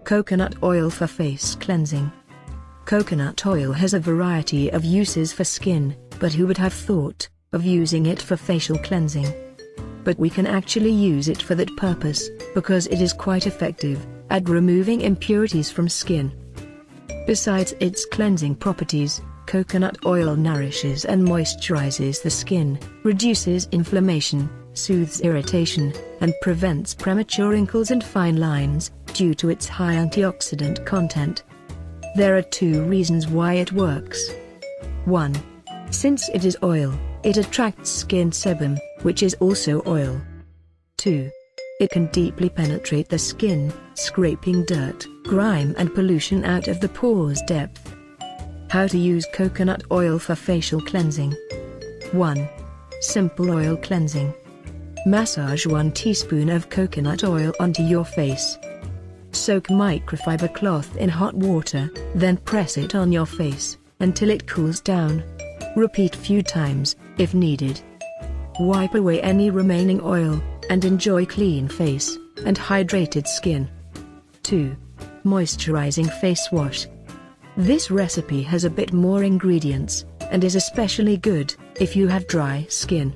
Coconut oil for face cleansing. Coconut oil has a variety of uses for skin, but who would have thought of using it for facial cleansing? But we can actually use it for that purpose, because it is quite effective at removing impurities from skin. Besides its cleansing properties, coconut oil nourishes and moisturizes the skin, reduces inflammation, soothes irritation, and prevents premature wrinkles and fine lines, due to its high antioxidant content. There are 2 reasons why it works. 1. Since it is oil, it attracts skin sebum, which is also oil. 2. It can deeply penetrate the skin, scraping dirt, grime and pollution out of the pores depth. How to use coconut oil for facial cleansing. 1. Simple oil cleansing. Massage 1 teaspoon of coconut oil onto your face. Soak microfiber cloth in hot water, then press it on your face until it cools down. Repeat few times, if needed. Wipe away any remaining oil, and enjoy clean face and hydrated skin. 2. Moisturizing face wash. This recipe has a bit more ingredients, and is especially good if you have dry skin.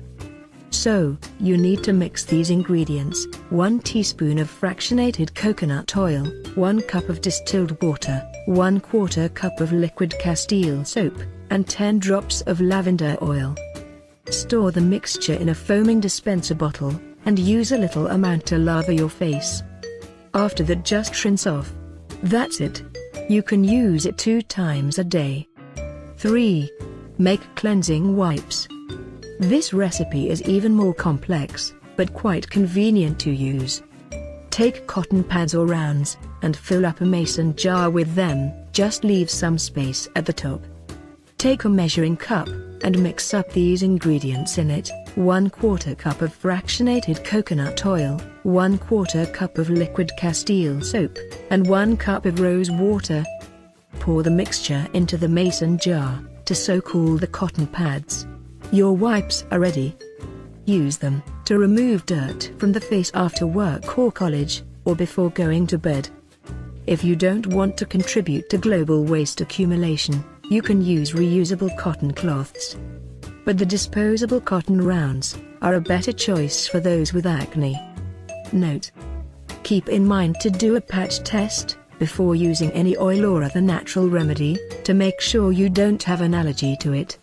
So, you need to mix these ingredients: 1 teaspoon of fractionated coconut oil, 1 cup of distilled water, 1/4 cup of liquid castile soap, and 10 drops of lavender oil. Store the mixture in a foaming dispenser bottle, and use a little amount to lather your face. After that, just rinse off. That's it. You can use it 2 times a day. 3. Make cleansing wipes. This recipe is even more complex, but quite convenient to use. Take cotton pads or rounds, and fill up a mason jar with them, just leave some space at the top. Take a measuring cup, and mix up these ingredients in it: 1/4 cup of fractionated coconut oil, 1/4 cup of liquid castile soap, and 1 cup of rose water. Pour the mixture into the mason jar, to soak all the cotton pads. Your wipes are ready. Use them to remove dirt from the face after work or college, or before going to bed. If you don't want to contribute to global waste accumulation, you can use reusable cotton cloths. But the disposable cotton rounds are a better choice for those with acne. Note: keep in mind to do a patch test before using any oil or other natural remedy, to make sure you don't have an allergy to it.